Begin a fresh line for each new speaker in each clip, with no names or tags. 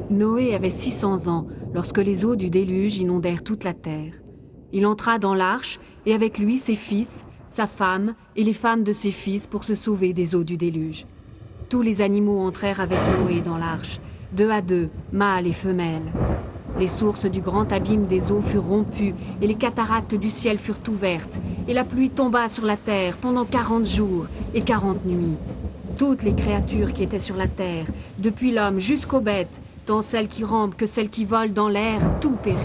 Noé avait 600 ans lorsque les eaux du déluge inondèrent toute la terre. Il entra dans l'arche et avec lui ses fils, sa femme et les femmes de ses fils pour se sauver des eaux du déluge. Tous les animaux entrèrent avec Noé dans l'arche, 2 à 2, mâles et femelles. Les sources du grand abîme des eaux furent rompues et les cataractes du ciel furent ouvertes, et la pluie tomba sur la terre pendant 40 jours et 40 nuits. Toutes les créatures qui étaient sur la terre, depuis l'homme jusqu'aux bêtes, tant celles qui rampent que celles qui volent dans l'air, tout périt.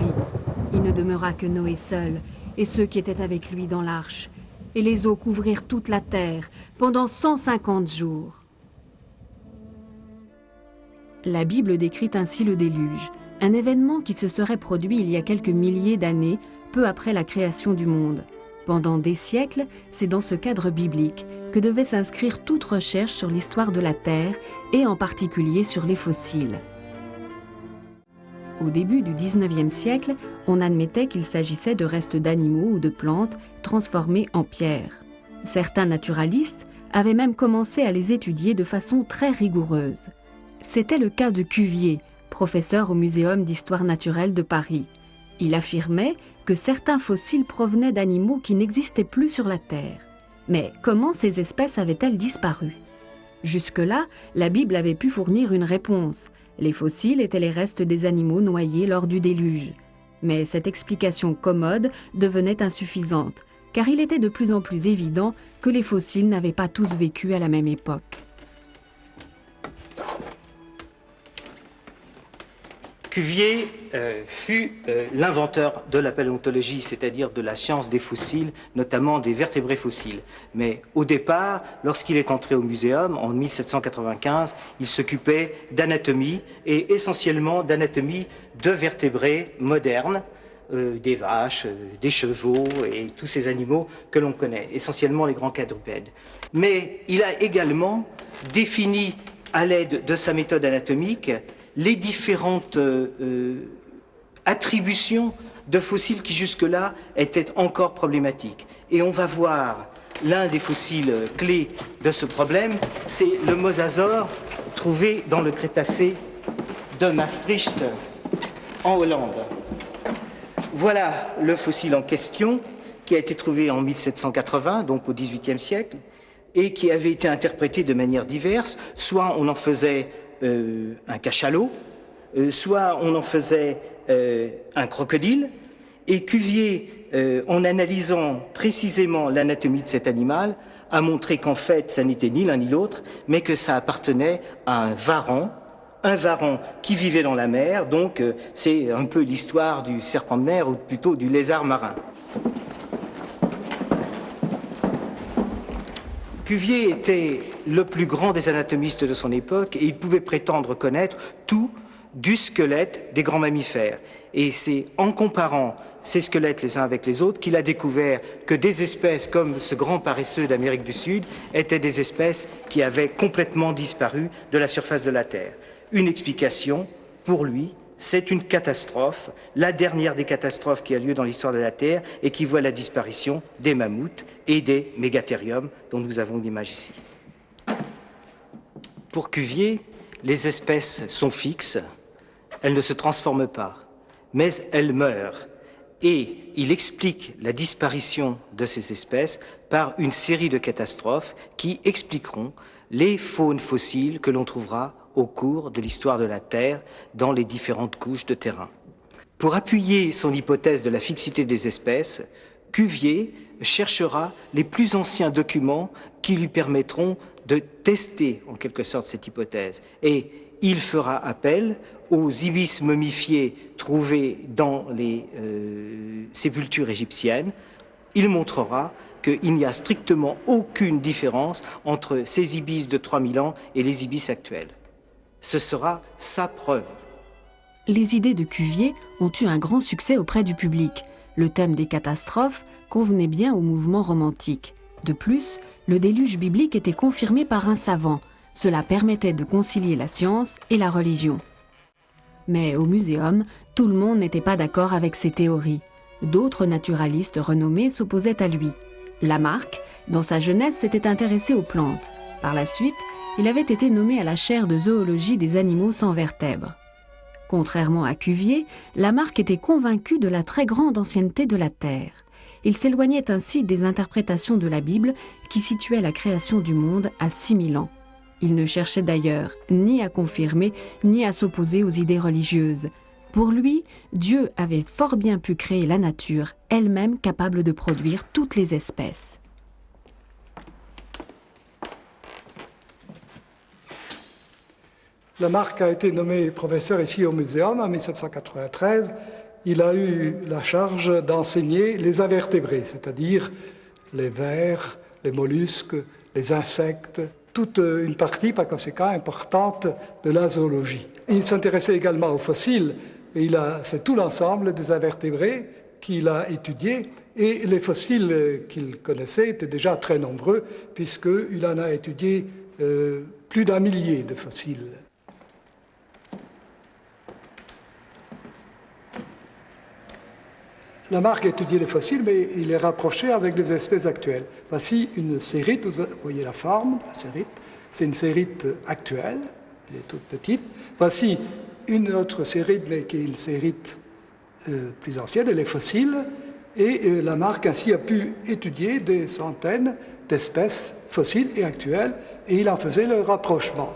Il ne demeura que Noé seul, et ceux qui étaient avec lui dans l'arche. Et les eaux couvrirent toute la terre pendant 150 jours. La Bible décrit ainsi le déluge, un événement qui se serait produit il y a quelques milliers d'années, peu après la création du monde. Pendant des siècles, c'est dans ce cadre biblique que devait s'inscrire toute recherche sur l'histoire de la Terre et en particulier sur les fossiles. Au début du 19e siècle, on admettait qu'il s'agissait de restes d'animaux ou de plantes transformés en pierre. Certains naturalistes avaient même commencé à les étudier de façon très rigoureuse. C'était le cas de Cuvier, professeur au Muséum d'histoire naturelle de Paris. Il affirmait que certains fossiles provenaient d'animaux qui n'existaient plus sur la Terre. Mais comment ces espèces avaient-elles disparu? Jusque-là, la Bible avait pu fournir une réponse. Les fossiles étaient les restes des animaux noyés lors du déluge. Mais cette explication commode devenait insuffisante, car il était de plus en plus évident que les fossiles n'avaient pas tous vécu à la même époque.
Cuvier fut l'inventeur de la paléontologie, c'est-à-dire de la science des fossiles, notamment des vertébrés fossiles. Mais au départ, lorsqu'il est entré au muséum, en 1795, il s'occupait d'anatomie, et essentiellement d'anatomie de vertébrés modernes, des vaches, des chevaux et tous ces animaux que l'on connaît, essentiellement les grands quadrupèdes. Mais il a également défini, à l'aide de sa méthode anatomique, les différentes attributions de fossiles qui jusque-là étaient encore problématiques. Et on va voir l'un des fossiles clés de ce problème, c'est le mosasaure trouvé dans le Crétacé de Maastricht en Hollande. Voilà le fossile en question qui a été trouvé en 1780, donc au XVIIIe siècle, et qui avait été interprété de manière diverse. Soit on en faisait un cachalot, soit on en faisait un crocodile, et Cuvier, en analysant précisément l'anatomie de cet animal, a montré qu'en fait, ça n'était ni l'un ni l'autre, mais que ça appartenait à un varan qui vivait dans la mer, donc c'est un peu l'histoire du serpent de mer, ou plutôt du lézard marin. Cuvier était le plus grand des anatomistes de son époque et il pouvait prétendre connaître tout du squelette des grands mammifères. Et c'est en comparant ces squelettes les uns avec les autres qu'il a découvert que des espèces comme ce grand paresseux d'Amérique du Sud étaient des espèces qui avaient complètement disparu de la surface de la Terre. Une explication, pour lui, c'est une catastrophe, la dernière des catastrophes qui a lieu dans l'histoire de la Terre et qui voit la disparition des mammouths et des mégathériums dont nous avons une image ici. Pour Cuvier, les espèces sont fixes, elles ne se transforment pas, mais elles meurent. Et il explique la disparition de ces espèces par une série de catastrophes qui expliqueront les faunes fossiles que l'on trouvera au cours de l'histoire de la Terre dans les différentes couches de terrain. Pour appuyer son hypothèse de la fixité des espèces, Cuvier cherchera les plus anciens documents qui lui permettront de tester en quelque sorte cette hypothèse. Et il fera appel aux ibis momifiés trouvés dans les sépultures égyptiennes. Il montrera qu'il n'y a strictement aucune différence entre ces ibis de 3000 ans et les ibis actuels. Ce sera sa preuve.
Les idées de Cuvier ont eu un grand succès auprès du public. Le thème des catastrophes convenait bien au mouvement romantique. De plus, le déluge biblique était confirmé par un savant. Cela permettait de concilier la science et la religion. Mais au muséum, tout le monde n'était pas d'accord avec ces théories. D'autres naturalistes renommés s'opposaient à lui. Lamarck, dans sa jeunesse, s'était intéressé aux plantes. Par la suite, il avait été nommé à la chaire de zoologie des animaux sans vertèbres. Contrairement à Cuvier, Lamarck était convaincu de la très grande ancienneté de la Terre. Il s'éloignait ainsi des interprétations de la Bible qui situaient la création du monde à 6000 ans. Il ne cherchait d'ailleurs ni à confirmer ni à s'opposer aux idées religieuses. Pour lui, Dieu avait fort bien pu créer la nature, elle-même capable de produire toutes les espèces.
Lamarck a été nommé professeur ici au Muséum en 1793. Il a eu la charge d'enseigner les invertébrés, c'est-à-dire les vers, les mollusques, les insectes, toute une partie, par conséquent, importante de la zoologie. Il s'intéressait également aux fossiles, et c'est tout l'ensemble des invertébrés qu'il a étudié, et les fossiles qu'il connaissait étaient déjà très nombreux, puisqu'il en a étudié plus d'1 millier de fossiles. Lamarck a étudié les fossiles, mais il les rapprochait avec les espèces actuelles. Voici une cérite, vous voyez la forme, la cérite. C'est une cérite actuelle, elle est toute petite. Voici une autre cérite, mais qui est une cérite plus ancienne, elle est fossile. Et Lamarck ainsi a pu étudier des centaines d'espèces fossiles et actuelles, et il en faisait le rapprochement.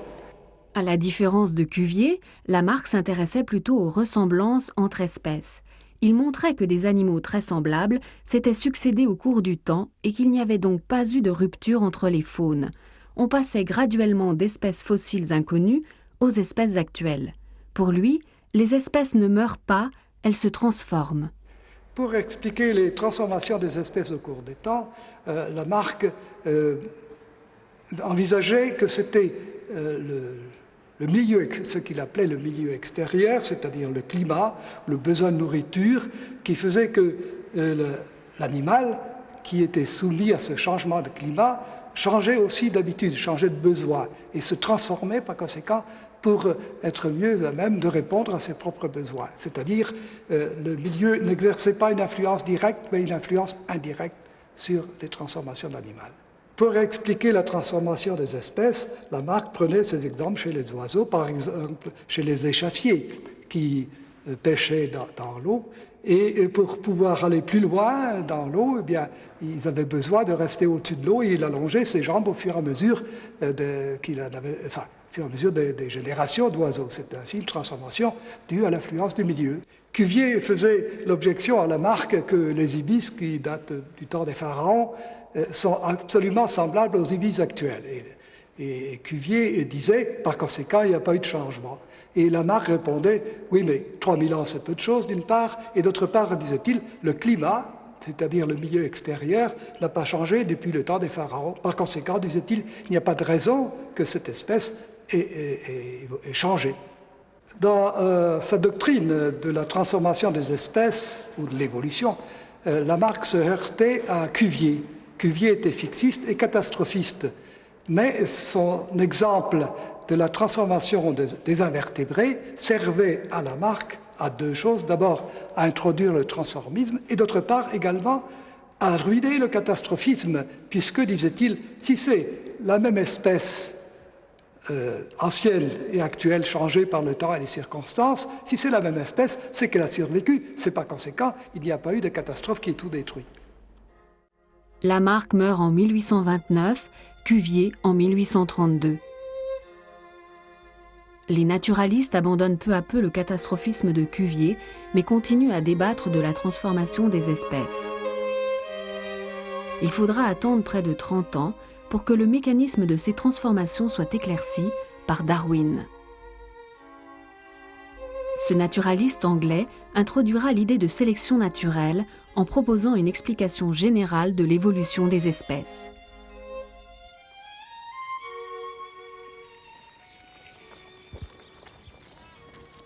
À la différence de Cuvier, Lamarck s'intéressait plutôt aux ressemblances entre espèces. Il montrait que des animaux très semblables s'étaient succédés au cours du temps et qu'il n'y avait donc pas eu de rupture entre les faunes. On passait graduellement d'espèces fossiles inconnues aux espèces actuelles. Pour lui, les espèces ne meurent pas, elles se transforment.
Pour expliquer les transformations des espèces au cours des temps, Lamarck envisageait que c'était le milieu, ce qu'il appelait le milieu extérieur, c'est-à-dire le climat, le besoin de nourriture, qui faisait que l'animal qui était soumis à ce changement de climat changeait aussi d'habitude, changeait de besoin et se transformait par conséquent pour être mieux à même de répondre à ses propres besoins. C'est-à-dire le milieu n'exerçait pas une influence directe, mais une influence indirecte sur les transformations de l'animal. Pour expliquer la transformation des espèces, Lamarck prenait ces exemples chez les oiseaux, par exemple chez les échassiers qui pêchaient dans l'eau. Et pour pouvoir aller plus loin dans l'eau, eh bien, ils avaient besoin de rester au-dessus de l'eau et il allongeait ses jambes au fur et à mesure des générations d'oiseaux. C'est ainsi une transformation due à l'influence du milieu. Cuvier faisait l'objection à Lamarck que les ibis, qui datent du temps des pharaons, sont absolument semblables aux ibis actuels. Et Cuvier disait, par conséquent, il n'y a pas eu de changement. Et Lamarck répondait, oui, mais 3000 ans, c'est peu de choses, d'une part, et d'autre part, disait-il, le climat, c'est-à-dire le milieu extérieur, n'a pas changé depuis le temps des pharaons. Par conséquent, disait-il, il n'y a pas de raison que cette espèce ait changé. Dans sa doctrine de la transformation des espèces, ou de l'évolution, Lamarck se heurtait à Cuvier. Cuvier était fixiste et catastrophiste, mais son exemple de la transformation des invertébrés servait à Lamarck à deux choses. D'abord, à introduire le transformisme et d'autre part également à ruiner le catastrophisme, puisque, disait-il, si c'est la même espèce ancienne et actuelle changée par le temps et les circonstances, si c'est la même espèce, c'est qu'elle a survécu. C'est par conséquent, il n'y a pas eu de catastrophe qui ait tout détruit.
Lamarck meurt en 1829, Cuvier en 1832. Les naturalistes abandonnent peu à peu le catastrophisme de Cuvier, mais continuent à débattre de la transformation des espèces. Il faudra attendre près de 30 ans pour que le mécanisme de ces transformations soit éclairci par Darwin. Ce naturaliste anglais introduira l'idée de sélection naturelle en proposant une explication générale de l'évolution des espèces.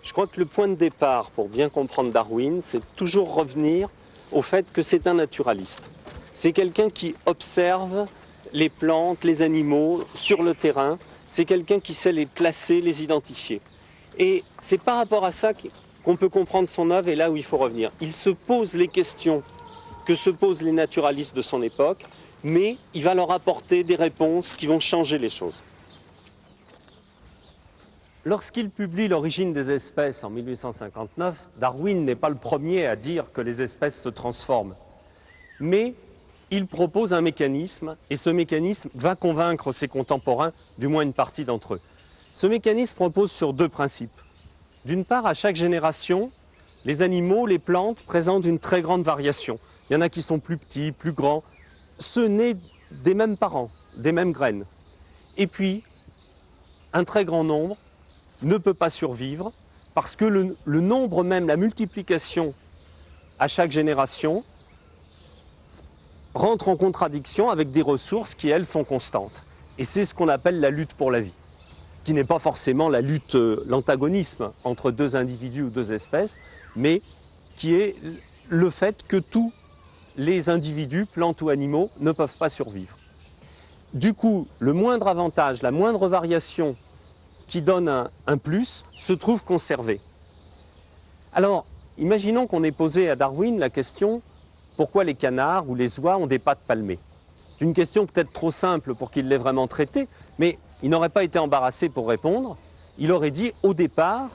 Je crois que le point de départ pour bien comprendre Darwin, c'est toujours revenir au fait que c'est un naturaliste. C'est quelqu'un qui observe les plantes, les animaux sur le terrain. C'est quelqu'un qui sait les classer, les identifier. Et c'est par rapport à ça qu'on peut comprendre son œuvre et là où il faut revenir. Il se pose les questions que se posent les naturalistes de son époque, mais il va leur apporter des réponses qui vont changer les choses. lorsqu'il publie L'origine des espèces en 1859, Darwin n'est pas le premier à dire que les espèces se transforment. Mais il propose un mécanisme, et ce mécanisme va convaincre ses contemporains, du moins une partie d'entre eux. Ce mécanisme repose sur deux principes. D'une part, à chaque génération, les animaux, les plantes présentent une très grande variation. Il y en a qui sont plus petits, plus grands, ceux nés des mêmes parents, des mêmes graines. Et puis, un très grand nombre ne peut pas survivre parce que le nombre même, la multiplication à chaque génération rentre en contradiction avec des ressources qui, elles, sont constantes. Et c'est ce qu'on appelle la lutte pour la vie, qui n'est pas forcément la lutte, l'antagonisme entre deux individus ou deux espèces, mais qui est le fait que tous les individus, plantes ou animaux, ne peuvent pas survivre. Du coup, le moindre avantage, la moindre variation qui donne un plus, se trouve conservé. Alors, imaginons qu'on ait posé à Darwin la question « Pourquoi les canards ou les oies ont des pattes palmées ?» C'est une question peut-être trop simple pour qu'il l'ait vraiment traitée, mais il n'aurait pas été embarrassé pour répondre. Il aurait dit « Au départ,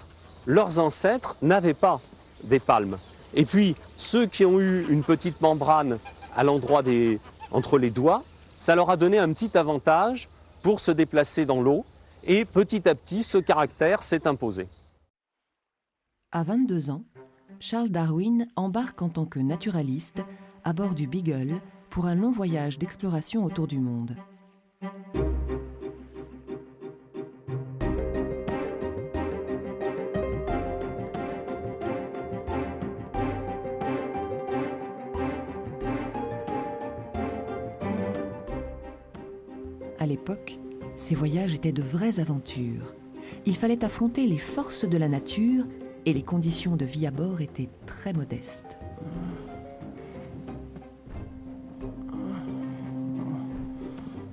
leurs ancêtres n'avaient pas des palmes. Et puis, ceux qui ont eu une petite membrane à l'endroit entre les doigts, ça leur a donné un petit avantage pour se déplacer dans l'eau. Et petit à petit, ce caractère s'est imposé.
À 22 ans, Charles Darwin embarque en tant que naturaliste à bord du Beagle pour un long voyage d'exploration autour du monde. À l'époque, ces voyages étaient de vraies aventures. Il fallait affronter les forces de la nature et les conditions de vie à bord étaient très modestes.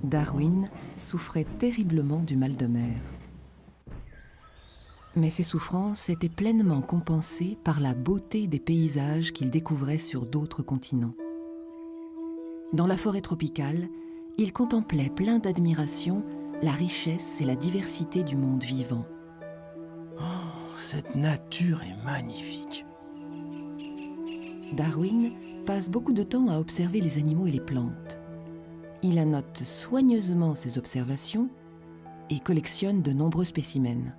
Darwin souffrait terriblement du mal de mer. Mais ses souffrances étaient pleinement compensées par la beauté des paysages qu'il découvrait sur d'autres continents. Dans la forêt tropicale, il contemplait plein d'admiration la richesse et la diversité du monde vivant.
Oh, cette nature est magnifique.
Darwin passe beaucoup de temps à observer les animaux et les plantes. Il annote soigneusement ses observations et collectionne de nombreux spécimens.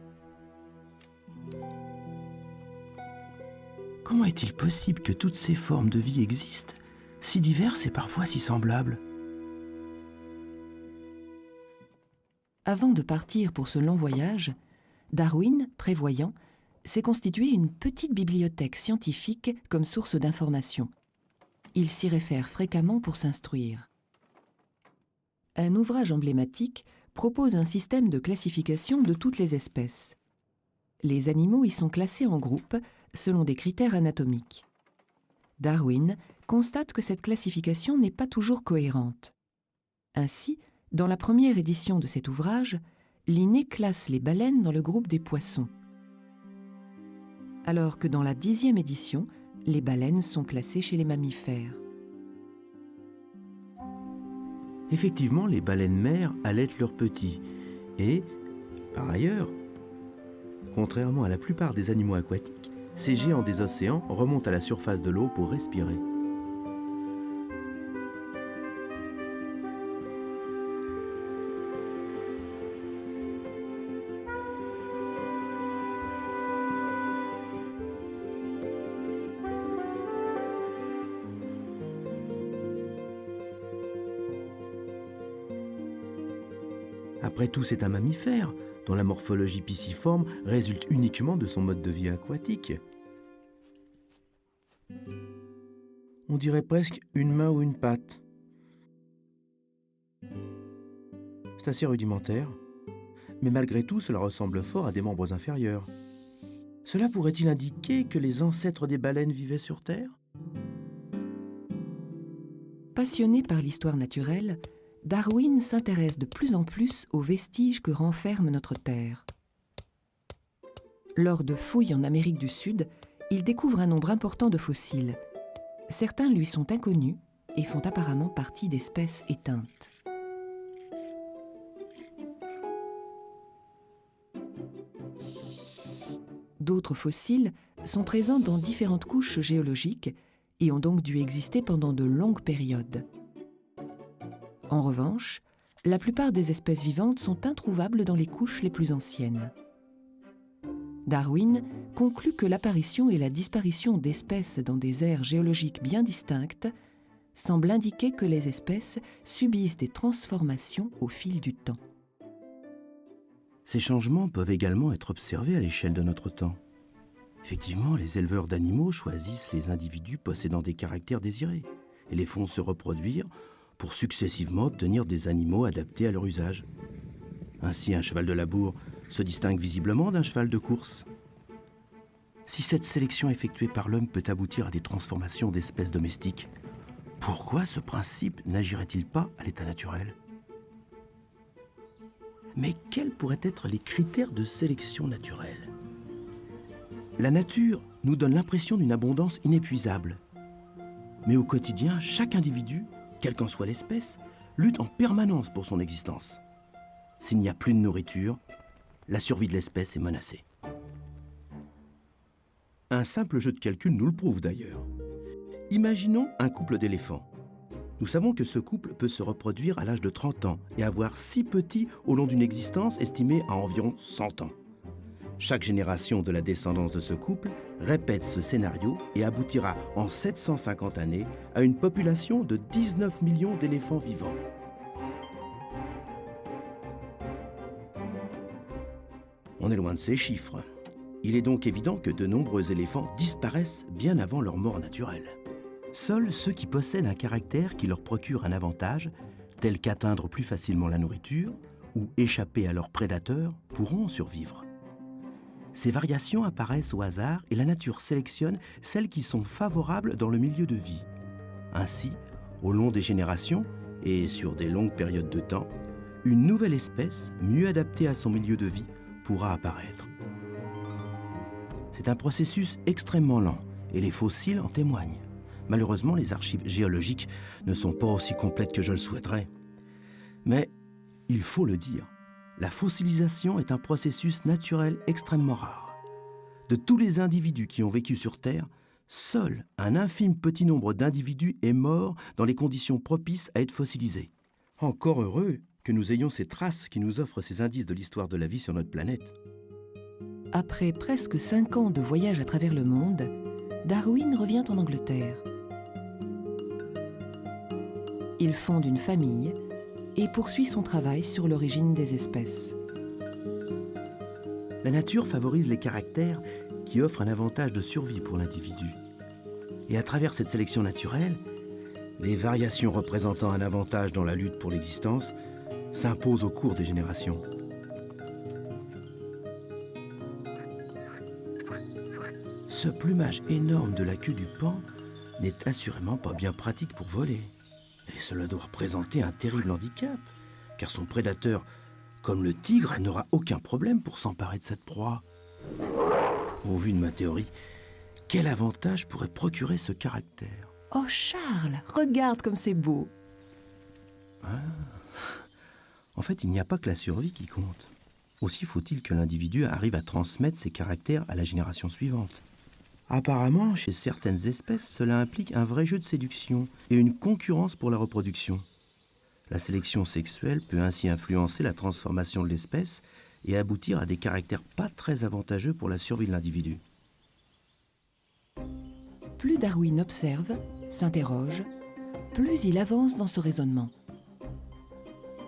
Comment est-il possible que toutes ces formes de vie existent, si diverses et parfois si semblables ?
Avant de partir pour ce long voyage, Darwin, prévoyant, s'est constitué une petite bibliothèque scientifique comme source d'information. Il s'y réfère fréquemment pour s'instruire. Un ouvrage emblématique propose un système de classification de toutes les espèces. Les animaux y sont classés en groupes selon des critères anatomiques. Darwin constate que cette classification n'est pas toujours cohérente. Ainsi, dans la première édition de cet ouvrage, Linné classe les baleines dans le groupe des poissons, alors que dans la 10e édition, les baleines sont classées chez les mammifères.
Effectivement, les baleines mères allaitent leurs petits. Et, par ailleurs, contrairement à la plupart des animaux aquatiques, ces géants des océans remontent à la surface de l'eau pour respirer. Après tout, c'est un mammifère, dont la morphologie pisciforme résulte uniquement de son mode de vie aquatique. On dirait presque une main ou une patte. C'est assez rudimentaire, mais malgré tout, cela ressemble fort à des membres inférieurs. Cela pourrait-il indiquer que les ancêtres des baleines vivaient sur Terre ?
Passionné par l'histoire naturelle, Darwin s'intéresse de plus en plus aux vestiges que renferme notre Terre. Lors de fouilles en Amérique du Sud, il découvre un nombre important de fossiles. Certains lui sont inconnus et font apparemment partie d'espèces éteintes. D'autres fossiles sont présents dans différentes couches géologiques et ont donc dû exister pendant de longues périodes. En revanche, la plupart des espèces vivantes sont introuvables dans les couches les plus anciennes. Darwin conclut que l'apparition et la disparition d'espèces dans des aires géologiques bien distinctes semblent indiquer que les espèces subissent des transformations au fil du temps.
Ces changements peuvent également être observés à l'échelle de notre temps. Effectivement, les éleveurs d'animaux choisissent les individus possédant des caractères désirés et les font se reproduire pour successivement obtenir des animaux adaptés à leur usage. Ainsi, un cheval de labour se distingue visiblement d'un cheval de course. Si cette sélection effectuée par l'homme peut aboutir à des transformations d'espèces domestiques, pourquoi ce principe n'agirait-il pas à l'état naturel? Mais quels pourraient être les critères de sélection naturelle? La nature nous donne l'impression d'une abondance inépuisable. Mais au quotidien, chaque individu, quelle qu'en soit l'espèce, lutte en permanence pour son existence. S'il n'y a plus de nourriture, la survie de l'espèce est menacée. Un simple jeu de calcul nous le prouve d'ailleurs. Imaginons un couple d'éléphants. Nous savons que ce couple peut se reproduire à l'âge de 30 ans et avoir 6 petits au long d'une existence estimée à environ 100 ans. Chaque génération de la descendance de ce couple répète ce scénario et aboutira en 750 années à une population de 19 millions d'éléphants vivants. On est loin de ces chiffres. Il est donc évident que de nombreux éléphants disparaissent bien avant leur mort naturelle. Seuls ceux qui possèdent un caractère qui leur procure un avantage, tel qu'atteindre plus facilement la nourriture ou échapper à leurs prédateurs, pourront survivre. Ces variations apparaissent au hasard et la nature sélectionne celles qui sont favorables dans le milieu de vie. Ainsi, au long des générations et sur des longues périodes de temps, une nouvelle espèce, mieux adaptée à son milieu de vie, pourra apparaître. C'est un processus extrêmement lent et les fossiles en témoignent. Malheureusement, les archives géologiques ne sont pas aussi complètes que je le souhaiterais. Mais il faut le dire, la fossilisation est un processus naturel extrêmement rare. De tous les individus qui ont vécu sur Terre, seul un infime petit nombre d'individus est mort dans les conditions propices à être fossilisés. Encore heureux que nous ayons ces traces qui nous offrent ces indices de l'histoire de la vie sur notre planète.
Après presque 5 ans de voyage à travers le monde, Darwin revient en Angleterre. Il fonde une famille et poursuit son travail sur l'origine des espèces.
La nature favorise les caractères qui offrent un avantage de survie pour l'individu. Et à travers cette sélection naturelle, les variations représentant un avantage dans la lutte pour l'existence s'imposent au cours des générations. Ce plumage énorme de la queue du paon n'est assurément pas bien pratique pour voler. Et cela doit représenter un terrible handicap, car son prédateur, comme le tigre, n'aura aucun problème pour s'emparer de cette proie. Au vu de ma théorie, quel avantage pourrait procurer ce caractère?
Oh Charles, regarde comme c'est beau!
En fait, il n'y a pas que la survie qui compte. Aussi faut-il que l'individu arrive à transmettre ses caractères à la génération suivante. Apparemment, chez certaines espèces, cela implique un vrai jeu de séduction et une concurrence pour la reproduction. La sélection sexuelle peut ainsi influencer la transformation de l'espèce et aboutir à des caractères pas très avantageux pour la survie de l'individu.
Plus Darwin observe, s'interroge, plus il avance dans ce raisonnement.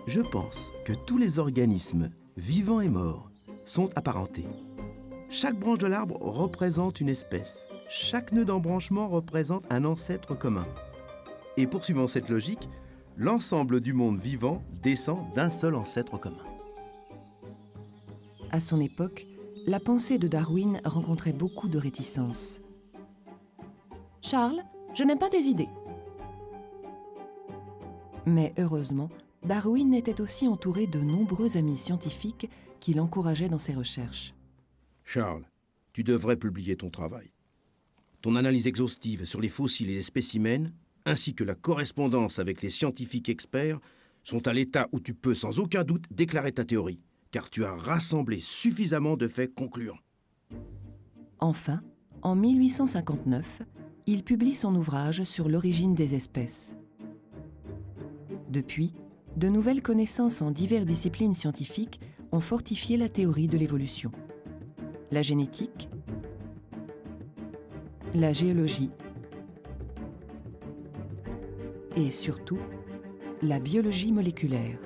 Je pense que tous les organismes, vivants et morts, sont apparentés. Chaque branche de l'arbre représente une espèce. Chaque nœud d'embranchement représente un ancêtre commun. Et poursuivant cette logique, l'ensemble du monde vivant descend d'un seul ancêtre commun.
À son époque, la pensée de Darwin rencontrait beaucoup de réticences. « Charles, je n'aime pas tes idées. » Mais heureusement, Darwin était aussi entouré de nombreux amis scientifiques qui l'encourageaient dans ses recherches.
Charles, tu devrais publier ton travail. Ton analyse exhaustive sur les fossiles et les spécimens, ainsi que la correspondance avec les scientifiques experts, sont à l'état où tu peux sans aucun doute déclarer ta théorie, car tu as rassemblé suffisamment de faits concluants.
Enfin, en 1859, il publie son ouvrage sur l'origine des espèces. Depuis, de nouvelles connaissances en diverses disciplines scientifiques ont fortifié la théorie de l'évolution. La génétique, la géologie et surtout la biologie moléculaire.